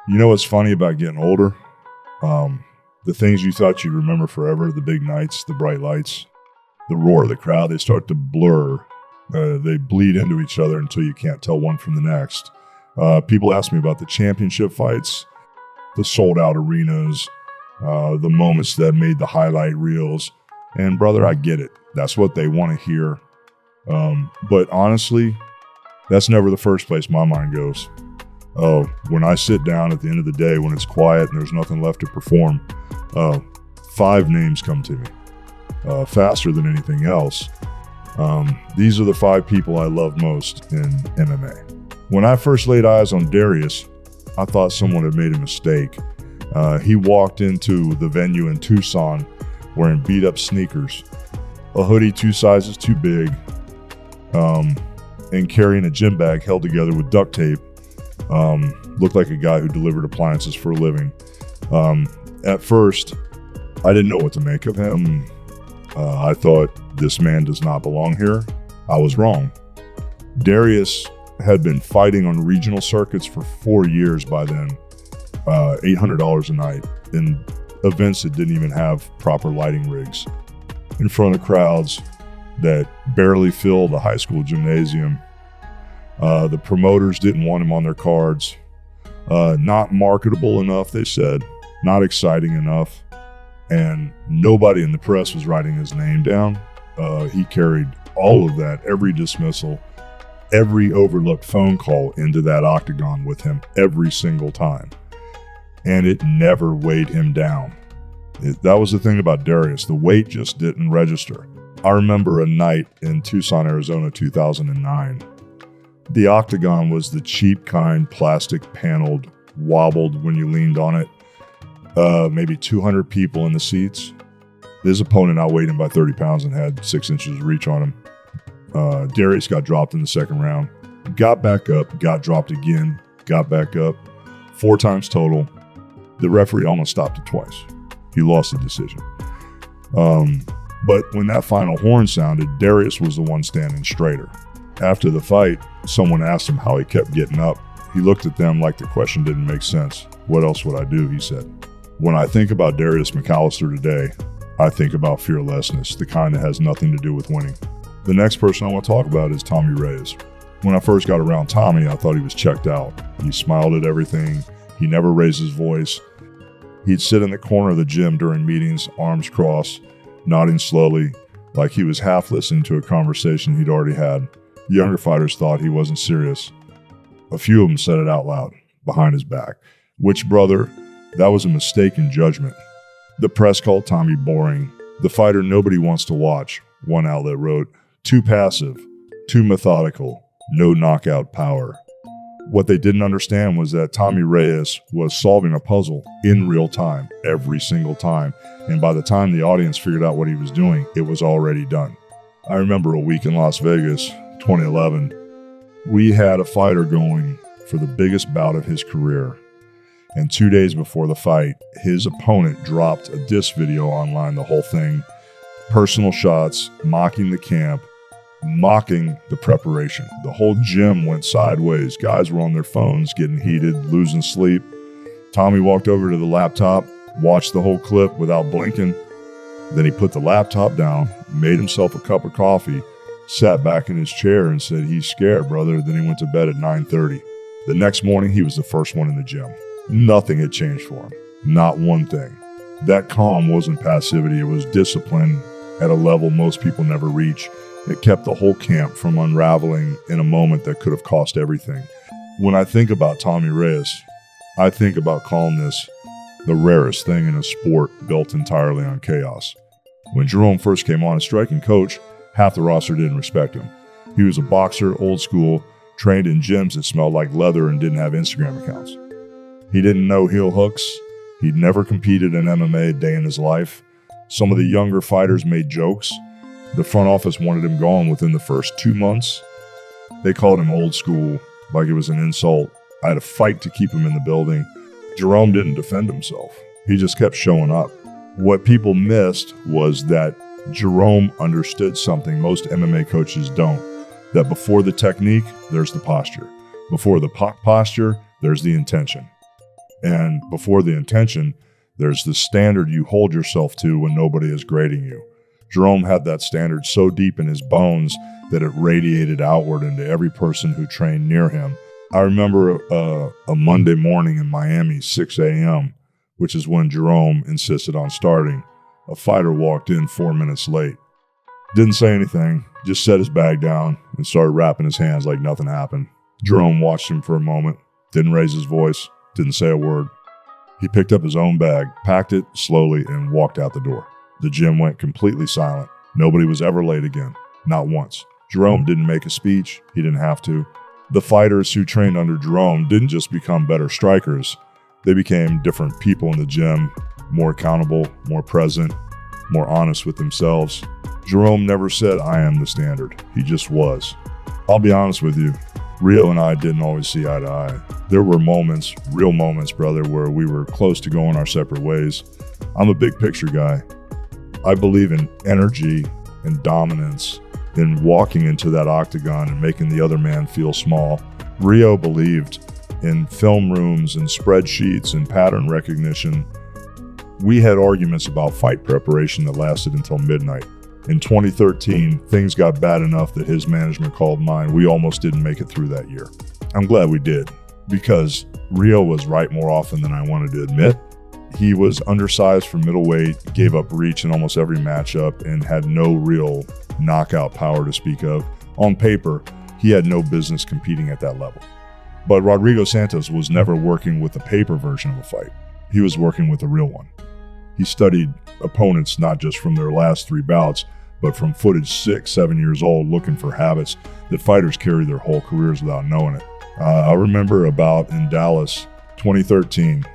You know what's funny about getting older? The things you thought you'd remember forever, the big nights, the bright lights, the roar of the crowd, they start to blur. They bleed into each other until you can't tell one from the next. People ask me about the championship fights, the sold-out arenas, the moments that made the highlight reels. And brother, I get it. That's what they want to hear. But honestly, that's never the first place my mind goes. When I sit down at the end of the day, when it's quiet and there's nothing left to perform, 5 names come to me, faster than anything else. These are the 5 people I love most in MMA. When I first laid eyes on Darius, I thought someone had made a mistake. He walked into the venue in Tucson wearing beat-up sneakers, a hoodie 2 sizes too big, and carrying a gym bag held together with duct tape. Looked like a guy who delivered appliances for a living. At first, I didn't know what to make of him. I thought, this man does not belong here. I was wrong. Darius had been fighting on regional circuits for 4 years by then, $800 a night in events that didn't even have proper lighting rigs, in front of crowds that barely filled a high school gymnasium. The promoters didn't want him on their cards. Not marketable enough, they said, not exciting enough, and nobody in the press was writing his name down. He carried all of that, every dismissal, every overlooked phone call into that octagon with him every single time. And it never weighed him down. That was the thing about Darius. The weight just didn't register. I remember a night in Tucson, Arizona, 2009. The octagon was the cheap kind, plastic paneled, wobbled when you leaned on it. Maybe 200 people in the seats. His opponent outweighed him by 30 pounds and had 6 inches of reach on him. Darius got dropped in the second round. Got back up, got dropped again, got back up. 4 times total. The referee almost stopped it twice. He lost the decision. But when that final horn sounded, Darius was the one standing straighter. After the fight, someone asked him how he kept getting up. He looked at them like the question didn't make sense. What else would I do, he said. When I think about Darius McAllister today, I think about fearlessness, the kind that has nothing to do with winning. The next person I want to talk about is Tommy Reyes. When I first got around Tommy, I thought he was checked out. He smiled at everything. He never raised his voice. He'd sit in the corner of the gym during meetings, arms crossed, nodding slowly, like he was half listening to a conversation he'd already had. Younger fighters thought he wasn't serious. A few of them said it out loud, behind his back. Which, brother, that was a mistake in judgment. The press called Tommy boring. The fighter nobody wants to watch, one outlet wrote. Too passive, too methodical, no knockout power. What they didn't understand was that Tommy Reyes was solving a puzzle in real time, every single time. And by the time the audience figured out what he was doing, it was already done. I remember a week in Las Vegas, 2011. We had a fighter going for the biggest bout of his career. And 2 days before the fight, his opponent dropped a diss video online, the whole thing. Personal shots, mocking the camp, mocking the preparation. The whole gym went sideways. Guys were on their phones, getting heated, losing sleep. Tommy walked over to the laptop, watched the whole clip without blinking. Then he put the laptop down, made himself a cup of coffee, sat back in his chair and said, he's scared, brother. Then he went to bed at 9:30. The next morning, he was the first one in the gym. Nothing had changed for him. Not one thing. That calm wasn't passivity. It was discipline at a level most people never reach. It kept the whole camp from unraveling in a moment that could have cost everything. When I think about Tommy Reyes, I think about calmness, the rarest thing in a sport built entirely on chaos. When Jerome first came on as striking coach, half the roster didn't respect him. He was a boxer, old school, trained in gyms that smelled like leather and didn't have Instagram accounts. He didn't know heel hooks. He'd never competed in MMA a day in his life. Some of the younger fighters made jokes. The front office wanted him gone within the first 2 months. They called him old school, like it was an insult. I had to fight to keep him in the building. Jerome didn't defend himself. He just kept showing up. What people missed was that Jerome understood something most MMA coaches don't, that before the technique, there's the posture. Before the posture, there's the intention. And before the intention, there's the standard you hold yourself to when nobody is grading you. Jerome had that standard so deep in his bones that it radiated outward into every person who trained near him. I remember a Monday morning in Miami, 6 a.m., which is when Jerome insisted on starting. A fighter walked in 4 minutes late. Didn't say anything, just set his bag down and started wrapping his hands like nothing happened. Jerome watched him for a moment, didn't raise his voice, didn't say a word. He picked up his own bag, packed it slowly, and walked out the door. The gym went completely silent. Nobody was ever late again, not once. Jerome didn't make a speech, he didn't have to. The fighters who trained under Jerome didn't just become better strikers, they became different people in the gym, more accountable, more present, more honest with themselves. Jerome never said, "I am the standard." He just was. I'll be honest with you, Rio and I didn't always see eye to eye. There were moments, real moments, brother, where we were close to going our separate ways. I'm a big picture guy. I believe in energy and dominance, in walking into that octagon and making the other man feel small. Rio believed in film rooms and spreadsheets and pattern recognition. We had arguments about fight preparation that lasted until midnight. In 2013, things got bad enough that his management called mine. We almost didn't make it through that year. I'm glad we did, because Rio was right more often than I wanted to admit. He was undersized for middleweight, gave up reach in almost every matchup, and had no real knockout power to speak of. On paper, he had no business competing at that level. But Rodrigo Santos was never working with the paper version of a fight. He was working with the real one. He studied opponents not just from their last 3 bouts, but from footage 6, 7 years old, looking for habits that fighters carry their whole careers without knowing it. I remember about in Dallas, 2013,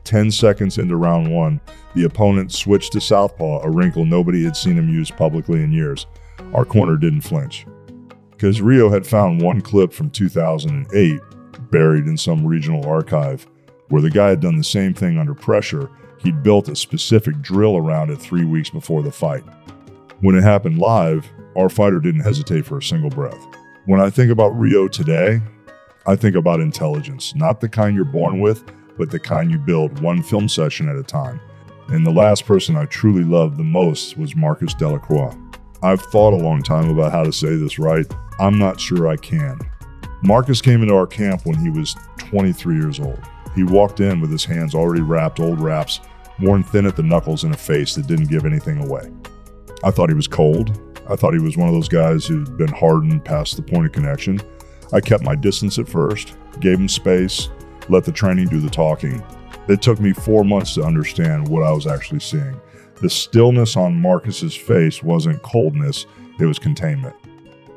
10 seconds into round 1, the opponent switched to southpaw, a wrinkle nobody had seen him use publicly in years. Our corner didn't flinch, because Rio had found one clip from 2008 buried in some regional archive where the guy had done the same thing under pressure. He'd built a specific drill around it 3 weeks before the fight. When it happened live, our fighter didn't hesitate for a single breath. When I think about Rio today, I think about intelligence, not the kind you're born with, but the kind you build one film session at a time. And the last person I truly loved the most was Marcus Delacroix. I've thought a long time about how to say this right. I'm not sure I can. Marcus came into our camp when he was 23 years old. He walked in with his hands already wrapped, old wraps, worn thin at the knuckles, and a face that didn't give anything away. I thought he was cold. I thought he was one of those guys who'd been hardened past the point of connection. I kept my distance at first, gave him space, let the training do the talking. It took me 4 months to understand what I was actually seeing. The stillness on Marcus's face wasn't coldness, it was containment.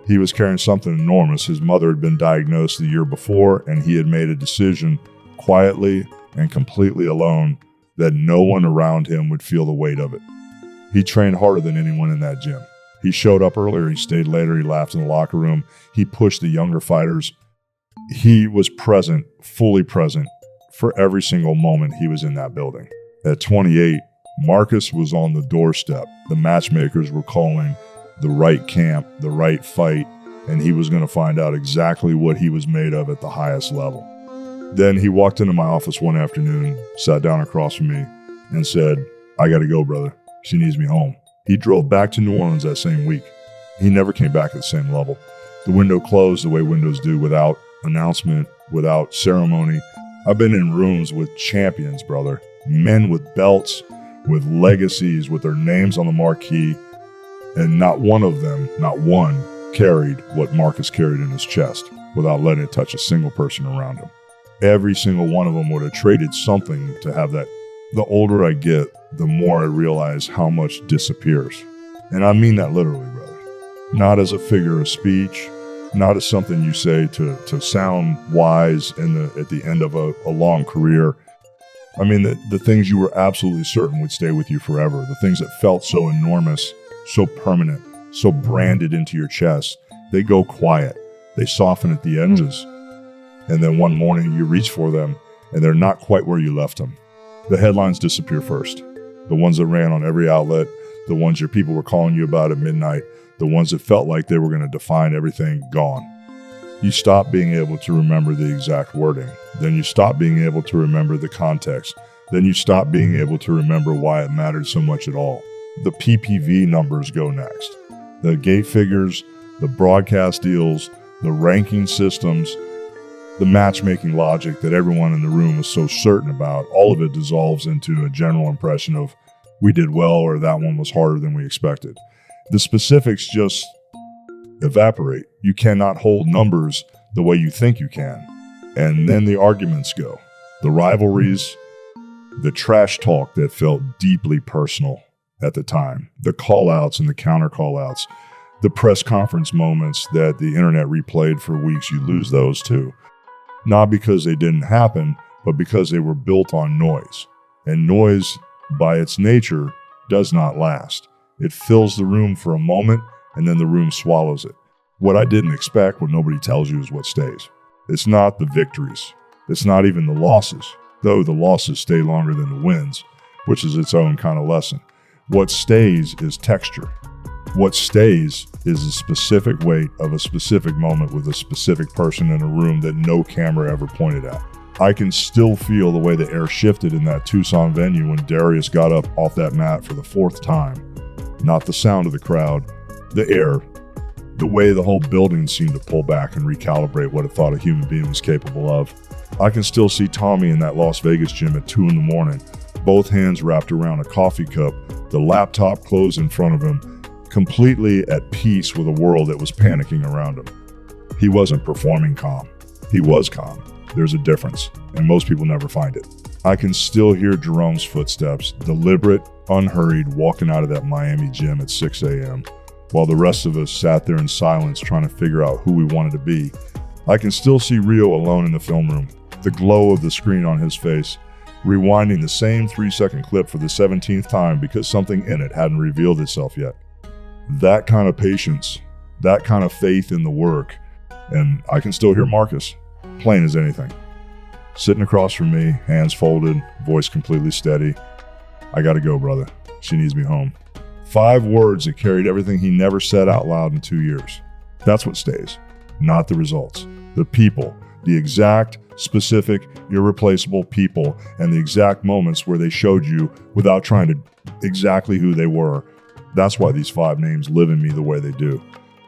He was carrying something enormous. His mother had been diagnosed the year before, and he had made a decision quietly and completely alone that no one around him would feel the weight of it. He trained harder than anyone in that gym. He showed up earlier, he stayed later, he laughed in the locker room, he pushed the younger fighters. He was present, fully present, for every single moment he was in that building. At 28, Marcus was on the doorstep. The matchmakers were calling the right camp, the right fight, and he was going to find out exactly what he was made of at the highest level. Then he walked into my office one afternoon, sat down across from me, and said, "I got to go, brother. She needs me home." He drove back to New Orleans that same week. He never came back at the same level. The window closed the way windows do, without announcement, without ceremony. I've been in rooms with champions, brother. Men with belts, with legacies, with their names on the marquee. And not one of them, not one, carried what Marcus carried in his chest without letting it touch a single person around him. Every single one of them would have traded something to have that. The older I get, the more I realize how much disappears. And I mean that literally, brother. Not as a figure of speech, not as something you say to sound wise at the end of a long career. I mean, the things you were absolutely certain would stay with you forever, the things that felt so enormous, so permanent, so branded into your chest, they go quiet. They soften at the edges. And then one morning you reach for them and they're not quite where you left them. The headlines disappear first. The ones that ran on every outlet, the ones your people were calling you about at midnight, the ones that felt like they were going to define everything, gone. You stop being able to remember the exact wording. Then you stop being able to remember the context. Then you stop being able to remember why it mattered so much at all. The PPV numbers go next. The gate figures, the broadcast deals, the ranking systems, the matchmaking logic that everyone in the room was so certain about, all of it dissolves into a general impression of we did well or that one was harder than we expected. The specifics just evaporate. You cannot hold numbers the way you think you can. And then the arguments go. The rivalries, the trash talk that felt deeply personal at the time, the call-outs and the counter-call-outs, the press conference moments that the internet replayed for weeks, you lose those too. Not because they didn't happen, but because they were built on noise. And noise, by its nature, does not last. It fills the room for a moment, and then the room swallows it. What I didn't expect, what nobody tells you, is what stays. It's not the victories. It's not even the losses, though the losses stay longer than the wins, which is its own kind of lesson. What stays is texture. What stays is a specific weight of a specific moment with a specific person in a room that no camera ever pointed at. I can still feel the way the air shifted in that Tucson venue when Darius got up off that mat for the 4th time. Not the sound of the crowd, the air, the way the whole building seemed to pull back and recalibrate what it thought a human being was capable of. I can still see Tommy in that Las Vegas gym at 2 a.m, both hands wrapped around a coffee cup, the laptop closed in front of him, completely at peace with a world that was panicking around him. He wasn't performing calm. He was calm. There's a difference, and most people never find it. I can still hear Jerome's footsteps, deliberate, unhurried, walking out of that Miami gym at 6 a.m., while the rest of us sat there in silence trying to figure out who we wanted to be. I can still see Rio alone in the film room, the glow of the screen on his face, rewinding the same 3-second clip for the 17th time because something in it hadn't revealed itself yet. That kind of patience, that kind of faith in the work, and I can still hear Marcus, plain as anything. Sitting across from me, hands folded, voice completely steady. I gotta go, brother. She needs me home. 5 words that carried everything he never said out loud in 2 years. That's what stays, not the results. The people, the exact, specific, irreplaceable people, and the exact moments where they showed you without trying to exactly who they were. That's why these 5 names live in me the way they do.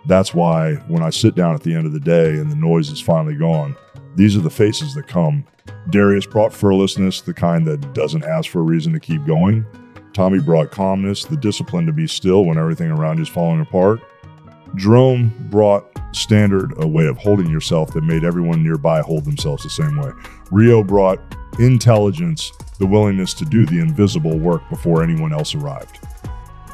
That's why when I sit down at the end of the day and the noise is finally gone, these are the faces that come. Darius brought fearlessness, the kind that doesn't ask for a reason to keep going. Tommy brought calmness, the discipline to be still when everything around you is falling apart. Jerome brought standard, a way of holding yourself that made everyone nearby hold themselves the same way. Rio brought intelligence, the willingness to do the invisible work before anyone else arrived.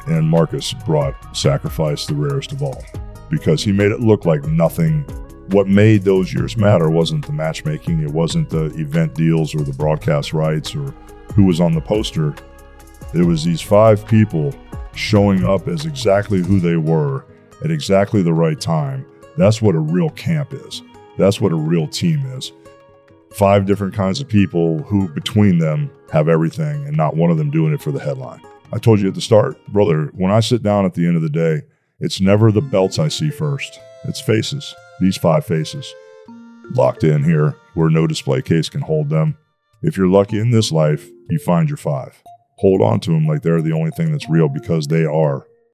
And Marcus brought sacrifice, the rarest of all, because he made it look like nothing. What made those years matter wasn't the matchmaking, it wasn't the event deals or the broadcast rights or who was on the poster. It was these 5 people showing up as exactly who they were at exactly the right time. That's what a real camp is. That's what a real team is. 5 different kinds of people who between them have everything and not one of them doing it for the headline. I told you at the start, brother, when I sit down at the end of the day, it's never the belts I see first. It's faces, these 5 faces, locked in here where no display case can hold them. If you're lucky in this life, you find your 5. Hold on to them like they're the only thing that's real because they are.